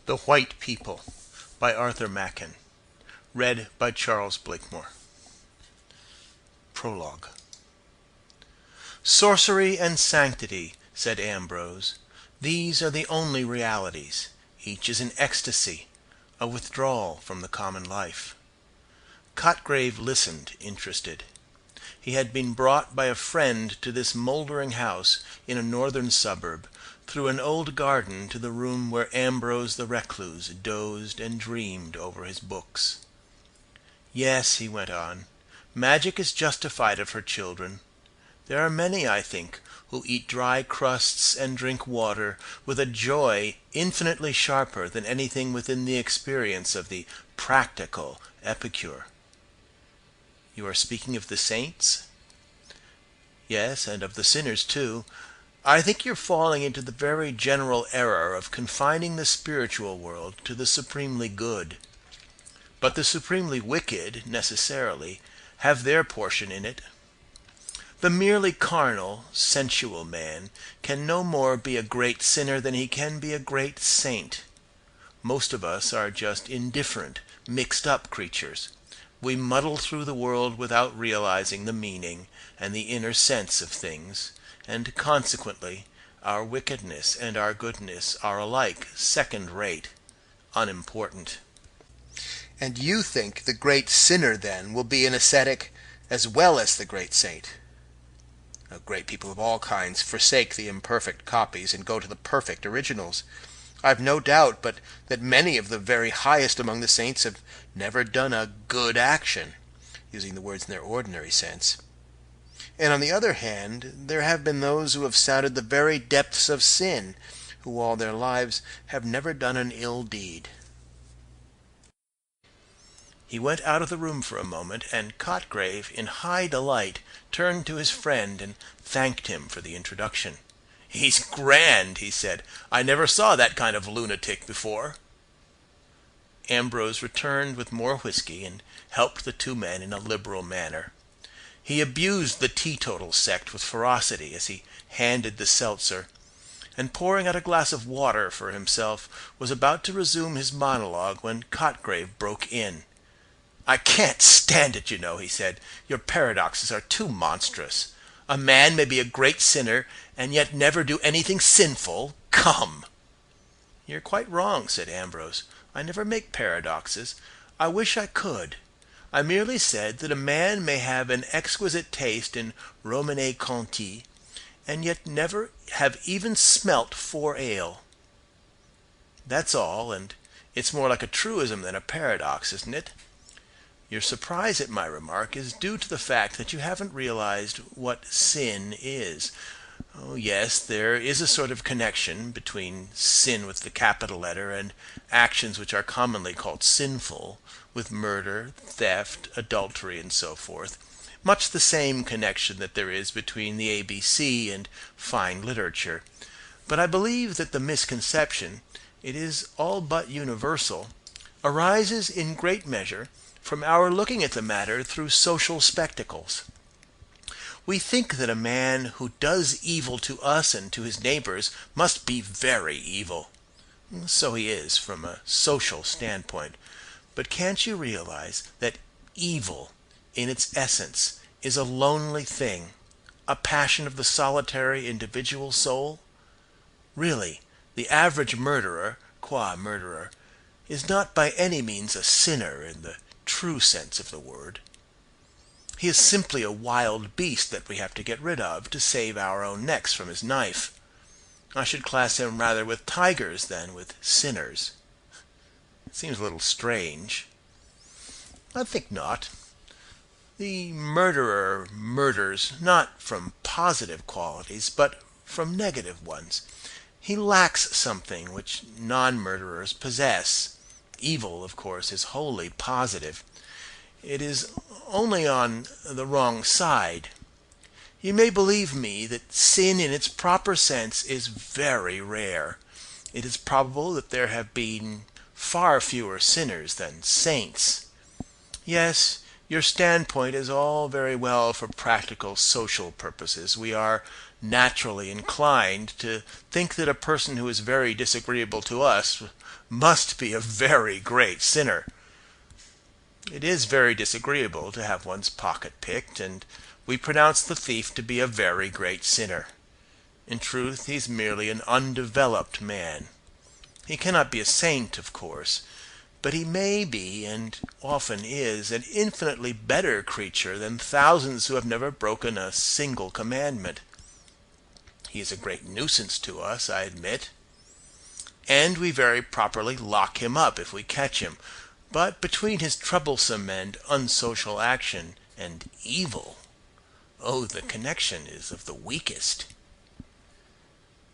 The White People by Arthur Machen. Read by Charles Blakemore. Prologue. Sorcery and sanctity, said Ambrose, these are the only realities. Each is an ecstasy, a withdrawal from the common life. Cotgrave listened, interested. He had been brought by a friend to this mouldering house in a northern suburb, through an old garden to the room where Ambrose the recluse dozed and dreamed over his books. Yes, he went on, magic is justified of her children. There are many, I think, who eat dry crusts and drink water with a joy infinitely sharper than anything within the experience of the practical epicure. You are speaking of the saints? Yes, and of the sinners too. I think you're falling into the very general error of confining the spiritual world to the supremely good. But the supremely wicked, necessarily, have their portion in it. The merely carnal, sensual man can no more be a great sinner than he can be a great saint. Most of us are just indifferent, mixed-up creatures. We muddle through the world without realizing the meaning and the inner sense of things, and consequently our wickedness and our goodness are alike second-rate, unimportant. And you think the great sinner, then, will be an ascetic as well as the great saint? Great people of all kinds forsake the imperfect copies and go to the perfect originals. I've no doubt but that many of the very highest among the saints have never done a good action, using the words in their ordinary sense. And on the other hand, there have been those who have sounded the very depths of sin, who all their lives have never done an ill deed. He went out of the room for a moment, and Cotgrave, in high delight, turned to his friend and thanked him for the introduction. "He's grand," he said. "I never saw that kind of lunatic before." Ambrose returned with more whiskey and helped the two men in a liberal manner. He abused the teetotal sect with ferocity as he handed the seltzer, and pouring out a glass of water for himself, was about to resume his monologue when Cotgrave broke in. "I can't stand it, you know," he said. "Your paradoxes are too monstrous. A man may be a great sinner and yet never do anything sinful. Come!" "You're quite wrong," said Ambrose. "I never make paradoxes. I wish I could. I merely said that a man may have an exquisite taste in Romanée Conti, and yet never have even smelt 4 ale. That's all, and it's more like a truism than a paradox, isn't it? Your surprise at my remark is due to the fact that you haven't realized what sin is. Oh, yes, there is a sort of connection between sin with the capital letter and actions which are commonly called sinful, with murder, theft, adultery, and so forth. Much the same connection that there is between the ABC and fine literature. But I believe that the misconception, it is all but universal, arises in great measure from our looking at the matter through social spectacles. We think that a man who does evil to us and to his neighbors must be very evil. So he is, from a social standpoint. But can't you realize that evil, in its essence, is a lonely thing, a passion of the solitary individual soul? Really, the average murderer, qua murderer, is not by any means a sinner in the true sense of the word. He is simply a wild beast that we have to get rid of to save our own necks from his knife. I should class him rather with tigers than with sinners. It seems a little strange. I think not. The murderer murders not from positive qualities, but from negative ones. He lacks something which non-murderers possess. Evil, of course, is wholly positive. It is only on the wrong side. You may believe me that sin in its proper sense is very rare. It is probable that there have been far fewer sinners than saints. Yes, your standpoint is all very well for practical social purposes. We are naturally inclined to think that a person who is very disagreeable to us must be a very great sinner. It is very disagreeable to have one's pocket picked, and we pronounce the thief to be a very great sinner. In truth, he's merely an undeveloped man. He cannot be a saint, of course, but he may be, and often is, an infinitely better creature than thousands who have never broken a single commandment. He is a great nuisance to us, I admit, and we very properly lock him up if we catch him. But between his troublesome and unsocial action and evil, oh, the connection is of the weakest.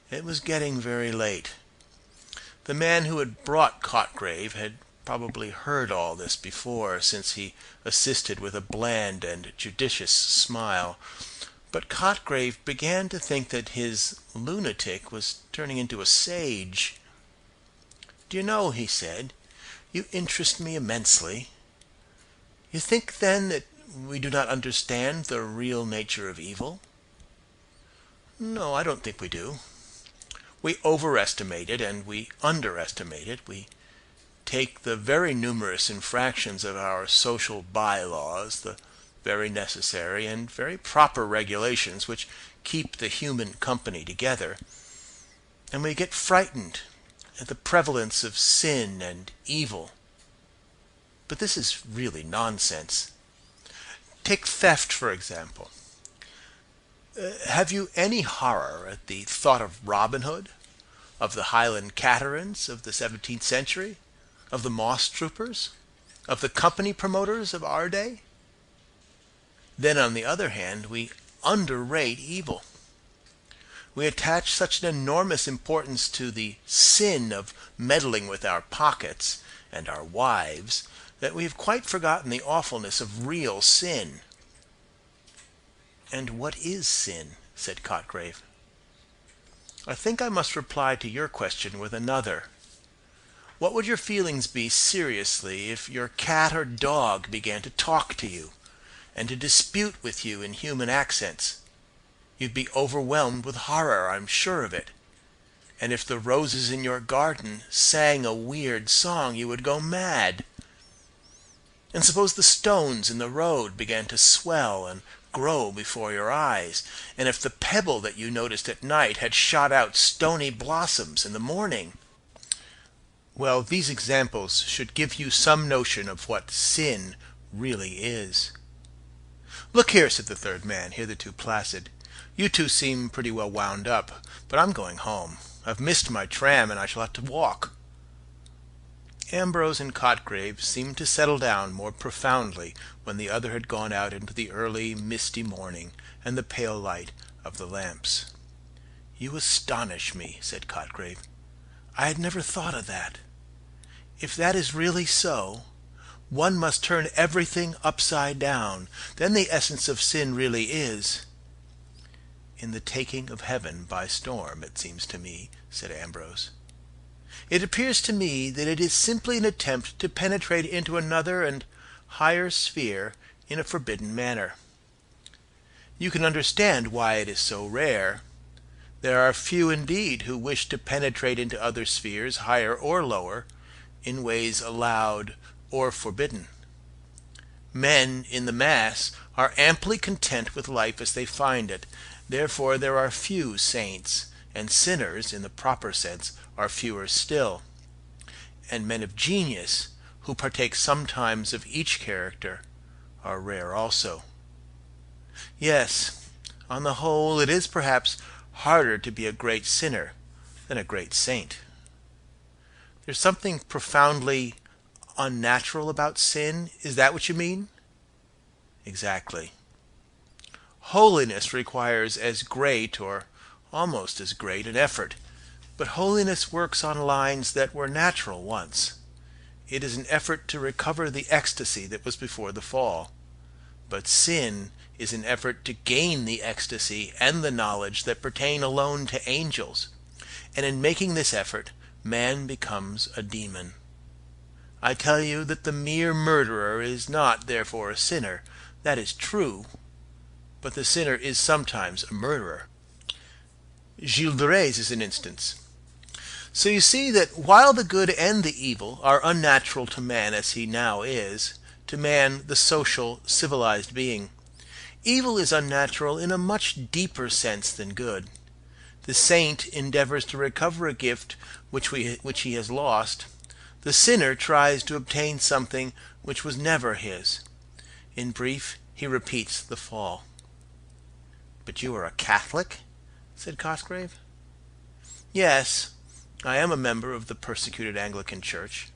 It was getting very late. The man who had brought Cotgrave had probably heard all this before, since he assisted with a bland and judicious smile. But Cotgrave began to think that his lunatic was turning into a sage. "Do you know," he said, "you interest me immensely. You think, then, that we do not understand the real nature of evil?" "No, I don't think we do. We overestimate it and we underestimate it. We take the very numerous infractions of our social bylaws, the very necessary and very proper regulations which keep the human company together, and we get frightened at the prevalence of sin and evil. But this is really nonsense. Take theft, for example. Have you any horror at the thought of Robin Hood, of the Highland Caterans of the 17th century, of the moss troopers, of the company promoters of our day? Then, on the other hand, we underrate evil. We attach such an enormous importance to the sin of meddling with our pockets and our wives that we have quite forgotten the awfulness of real sin." "And what is sin?" said Cotgrave. "I think I must reply to your question with another. What would your feelings be, seriously, if your cat or dog began to talk to you, and to dispute with you in human accents? You'd be overwhelmed with horror, I'm sure of it. And if the roses in your garden sang a weird song, you would go mad. And suppose the stones in the road began to swell and grow before your eyes, and if the pebble that you noticed at night had shot out stony blossoms in the morning." Well, these examples should give you some notion of what sin really is. "Look here," said the third man, hitherto placid. "You two seem pretty well wound up, but I'm going home. I've missed my tram, and I shall have to walk." Ambrose and Cotgrave seemed to settle down more profoundly when the other had gone out into the early, misty morning and the pale light of the lamps. "You astonish me," said Cotgrave. "I had never thought of that. If that is really so, one must turn everything upside down. Then the essence of sin really is—" "In the taking of heaven by storm, it seems to me," said Ambrose. "It appears to me that it is simply an attempt to penetrate into another and higher sphere in a forbidden manner. You can understand why it is so rare. There are few indeed who wish to penetrate into other spheres, higher or lower, in ways allowed or forbidden. Men, in the mass, are amply content with life as they find it. Therefore there are few saints, and sinners, in the proper sense, are fewer still. And men of genius, who partake sometimes of each character, are rare also. Yes, on the whole, it is perhaps harder to be a great sinner than a great saint. There's something profoundly unnatural about sin. Is that what you mean?" "Exactly. Holiness requires as great, or almost as great, an effort, but holiness works on lines that were natural once. It is an effort to recover the ecstasy that was before the fall. But sin is an effort to gain the ecstasy and the knowledge that pertain alone to angels, and in making this effort, man becomes a demon. I tell you that the mere murderer is not therefore a sinner. That is true, but the sinner is sometimes a murderer. Gilles de Rais is an instance. So you see that while the good and the evil are unnatural to man as he now is, to man the social, civilized being, evil is unnatural in a much deeper sense than good. The saint endeavors to recover a gift which he has lost. The sinner tries to obtain something which was never his. In brief, he repeats the fall. "But you are a Catholic?" said Cosgrave. "Yes, I am a member of the persecuted Anglican Church."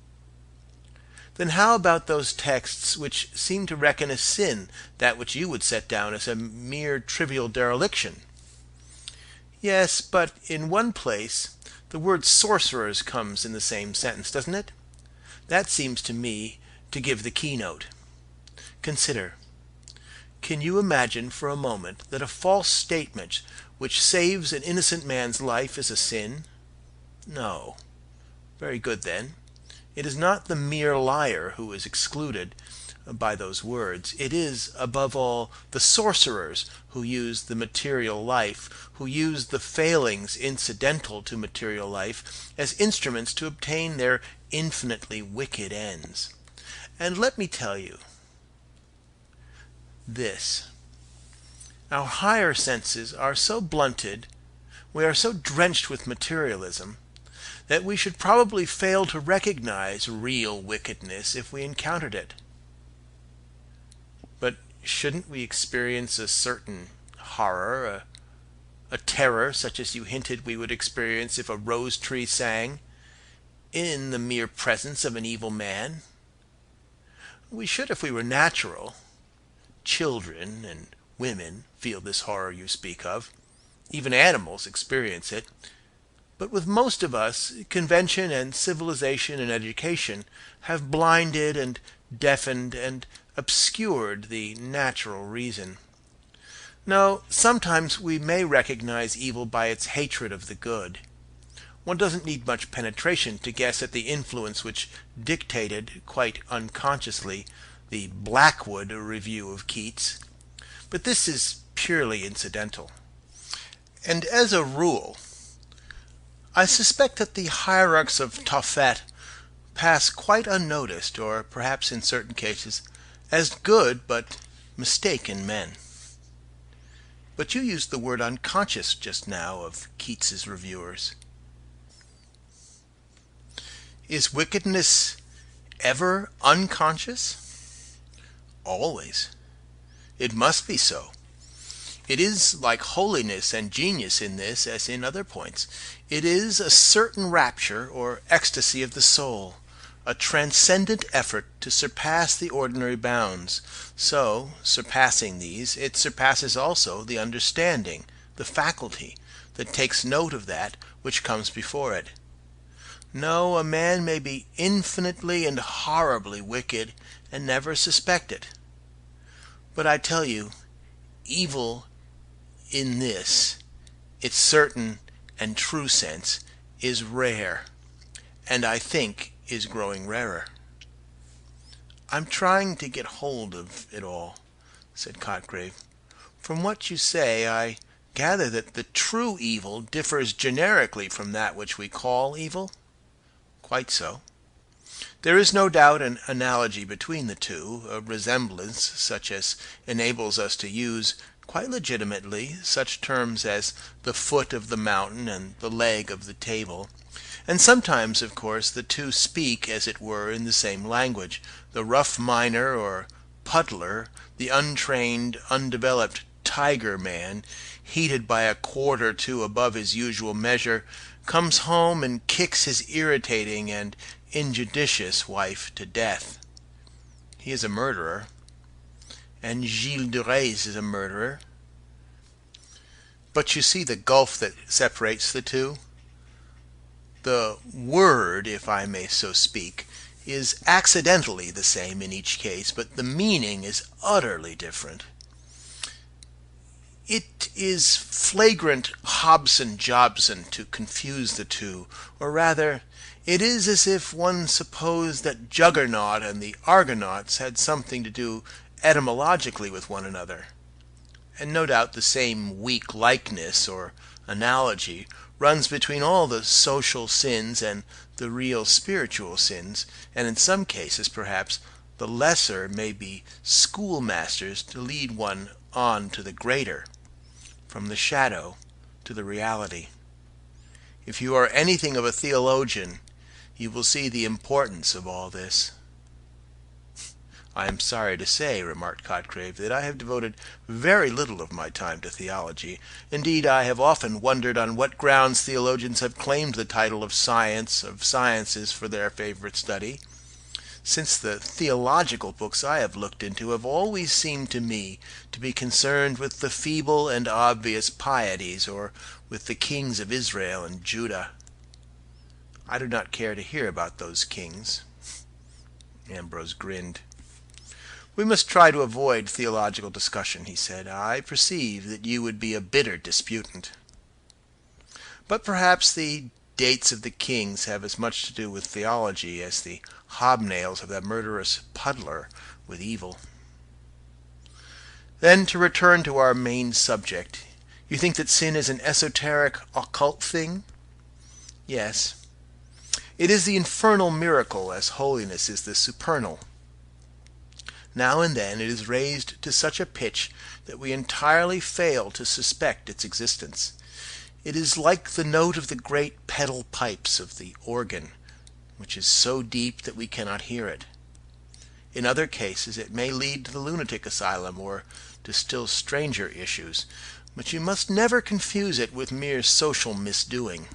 "Then how about those texts which seem to reckon as sin that which you would set down as a mere trivial dereliction?" "Yes, but in one place the word sorcerers comes in the same sentence, doesn't it? That seems to me to give the keynote. Consider. Can you imagine for a moment that a false statement which saves an innocent man's life is a sin? No. Very good, then. It is not the mere liar who is excluded by those words. It is, above all, the sorcerers who use the material life, who use the failings incidental to material life as instruments to obtain their infinitely wicked ends. And let me tell you this. Our higher senses are so blunted, we are so drenched with materialism, that we should probably fail to recognize real wickedness if we encountered it. But shouldn't we experience a certain horror, a terror such as you hinted we would experience if a rose tree sang, in the mere presence of an evil man? We should if we were natural. Children and women feel this horror you speak of. Even animals experience it. But with most of us, convention and civilization and education have blinded and deafened and obscured the natural reason. No, sometimes we may recognize evil by its hatred of the good. One doesn't need much penetration to guess at the influence which dictated, quite unconsciously, the Blackwood Review of Keats. But this is purely incidental. And as a rule, I suspect that the hierarchs of Tophet pass quite unnoticed, or perhaps in certain cases, as good but mistaken men. But you used the word unconscious just now of Keats's reviewers. Is wickedness ever unconscious? Always. It must be so. It is like holiness and genius in this as in other points. It is a certain rapture or ecstasy of the soul, a transcendent effort to surpass the ordinary bounds. So, surpassing these, it surpasses also the understanding, the faculty, that takes note of that which comes before it. No, a man may be infinitely and horribly wicked and never suspect it. But I tell you, evil in this, its certain and true sense, is rare, and I think is growing rarer. I'm trying to get hold of it all, said Cotgrave. From what you say, I gather that the true evil differs generically from that which we call evil? Quite so. There is no doubt an analogy between the two, a resemblance such as enables us to use, quite legitimately, such terms as the foot of the mountain and the leg of the table. And sometimes, of course, the two speak, as it were, in the same language. The rough miner or puddler, the untrained, undeveloped tiger man, heated by a quart or two above his usual measure, comes home and kicks his irritating and injudicious wife to death. He is a murderer, and Gilles de Rais is a murderer. But you see the gulf that separates the two? The word, if I may so speak, is accidentally the same in each case, but the meaning is utterly different. It is flagrant Hobson-Jobson to confuse the two, or rather, it is as if one supposed that Juggernaut and the Argonauts had something to do etymologically with one another. And no doubt the same weak likeness or analogy runs between all the social sins and the real spiritual sins, and in some cases, perhaps, the lesser may be schoolmasters to lead one on to the greater, from the shadow to the reality. If you are anything of a theologian, you will see the importance of all this. "I am sorry to say," remarked Cotgrave, "that I have devoted very little of my time to theology. Indeed, I have often wondered on what grounds theologians have claimed the title of sciences for their favorite study, since the theological books I have looked into have always seemed to me to be concerned with the feeble and obvious pieties, or with the kings of Israel and Judah. I do not care to hear about those kings." Ambrose grinned. "We must try to avoid theological discussion," he said. "I perceive that you would be a bitter disputant. But perhaps the dates of the kings have as much to do with theology as the hobnails of that murderous puddler with evil. Then, to return to our main subject, you think that sin is an esoteric, occult thing?" "Yes. It is the infernal miracle, as holiness is the supernal. Now and then it is raised to such a pitch that we entirely fail to suspect its existence. It is like the note of the great pedal pipes of the organ, which is so deep that we cannot hear it. In other cases it may lead to the lunatic asylum, or to still stranger issues, but you must never confuse it with mere social misdoing.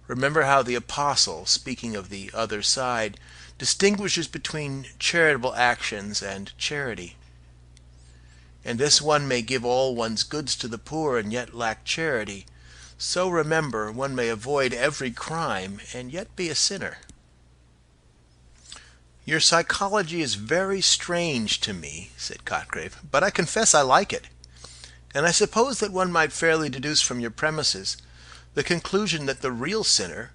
Remember how the Apostle, speaking of the other side, distinguishes between charitable actions and charity. And as one may give all one's goods to the poor and yet lack charity, so remember one may avoid every crime and yet be a sinner." "Your psychology is very strange to me," said Cotgrave, "but I confess I like it. And I suppose that one might fairly deduce from your premises the conclusion that the real sinner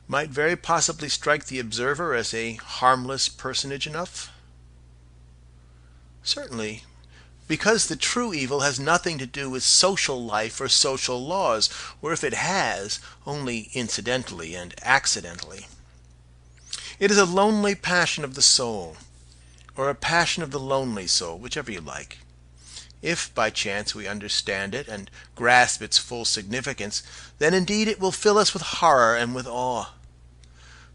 might very possibly strike the observer as a harmless personage enough?" "Certainly, because the true evil has nothing to do with social life or social laws, or if it has, only incidentally and accidentally. It is a lonely passion of the soul, or a passion of the lonely soul, whichever you like. If by chance we understand it and grasp its full significance, then indeed it will fill us with horror and with awe.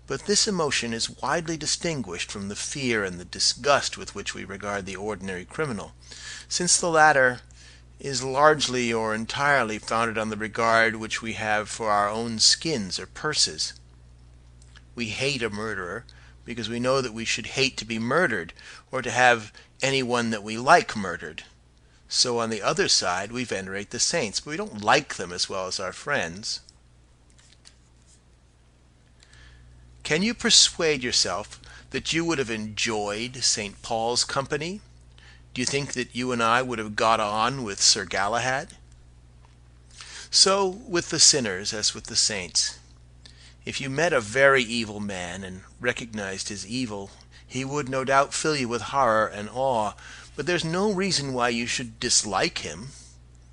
But this emotion is widely distinguished from the fear and the disgust with which we regard the ordinary criminal, since the latter is largely or entirely founded on the regard which we have for our own skins or purses. We hate a murderer because we know that we should hate to be murdered, or to have any one that we like murdered. So on the other side we venerate the saints, but we don't like them as well as our friends. Can you persuade yourself that you would have enjoyed St. Paul's company? Do you think that you and I would have got on with Sir Galahad? So with the sinners as with the saints. If you met a very evil man and recognized his evil, he would no doubt fill you with horror and awe, but there's no reason why you should dislike him.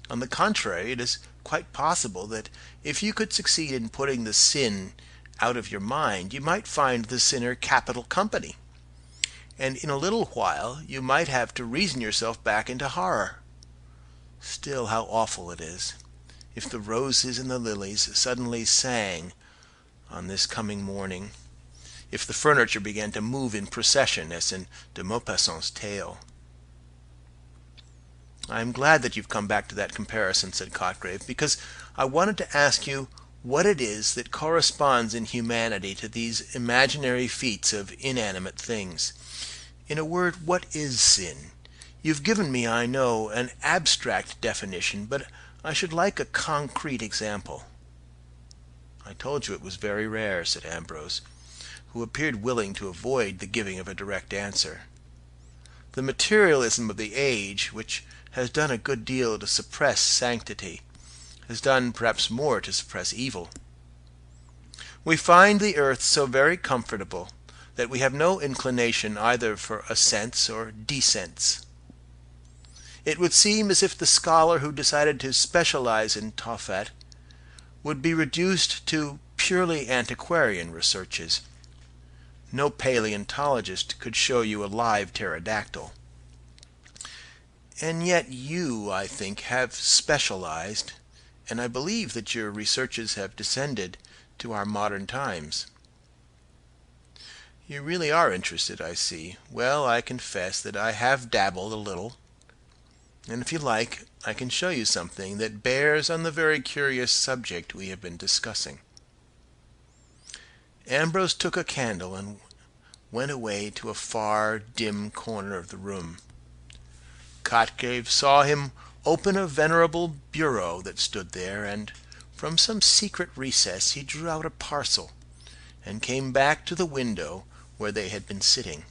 On the contrary, it is quite possible that if you could succeed in putting the sin out of your mind, you might find the sinner capital company, and in a little while you might have to reason yourself back into horror. Still, how awful it is, if the roses and the lilies suddenly sang on this coming morning, if the furniture began to move in procession, as in de Maupassant's tale. "I am glad that you've come back to that comparison," said Cotgrave, "because I wanted to ask you what it is that corresponds in humanity to these imaginary feats of inanimate things. In a word, what is sin? You've given me, I know, an abstract definition, but I should like a concrete example." "I told you it was very rare," said Ambrose, who appeared willing to avoid the giving of a direct answer. "The materialism of the age, which has done a good deal to suppress sanctity, has done perhaps more to suppress evil. We find the earth so very comfortable that we have no inclination either for ascents or descents. It would seem as if the scholar who decided to specialize in Tophet would be reduced to purely antiquarian researches. No paleontologist could show you a live pterodactyl. And yet you, I think, have specialized, and I believe that your researches have descended to our modern times. You really are interested, I see. Well, I confess that I have dabbled a little, and if you like, I can show you something that bears on the very curious subject we have been discussing. Ambrose took a candle and went away to a far, dim corner of the room. Cotgrave saw him open a venerable bureau that stood there, and from some secret recess he drew out a parcel, and came back to the window where they had been sitting.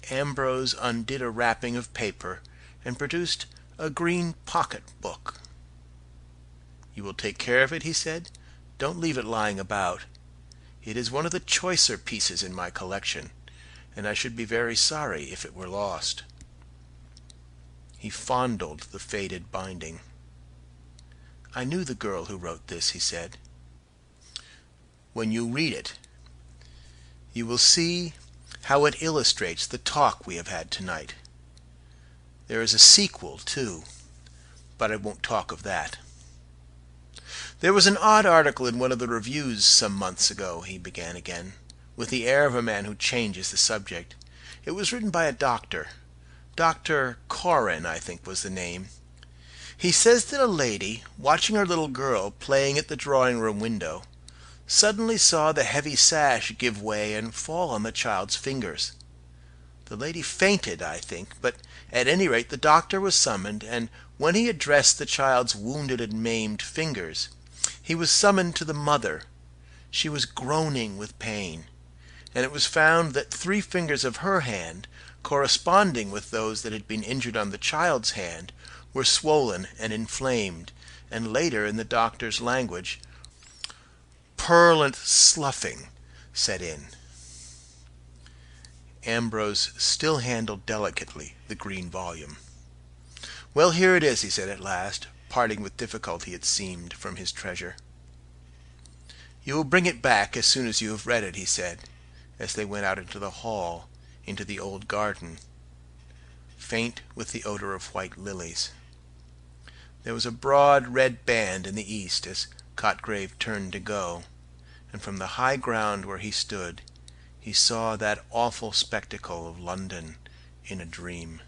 Ambrose undid a wrapping of paper and produced a green pocket-book. "You will take care of it?" he said. "Don't leave it lying about. It is one of the choicer pieces in my collection, and I should be very sorry if it were lost." He fondled the faded binding. "I knew the girl who wrote this," he said. "When you read it, you will see how it illustrates the talk we have had tonight. There is a sequel, too, but I won't talk of that. There was an odd article in one of the reviews some months ago," he began again, with the air of a man who changes the subject. "It was written by a doctor. Dr. Corrin, I think, was the name. He says that a lady, watching her little girl playing at the drawing-room window, suddenly saw the heavy sash give way and fall on the child's fingers. The lady fainted, I think, but at any rate the doctor was summoned, and when he addressed the child's wounded and maimed fingers, he was summoned to the mother. She was groaning with pain, and it was found that 3 fingers of her hand, corresponding with those that had been injured on the child's hand, were swollen and inflamed, and later, in the doctor's language, purulent sloughing set in." Ambrose still handled delicately the green volume. "Well, here it is," he said at last, parting with difficulty, it seemed, from his treasure. "You will bring it back as soon as you have read it," he said, as they went out into the hall, into the old garden, faint with the odor of white lilies. There was a broad red band in the east as Cotgrave turned to go, and from the high ground where he stood he saw that awful spectacle of London in a dream.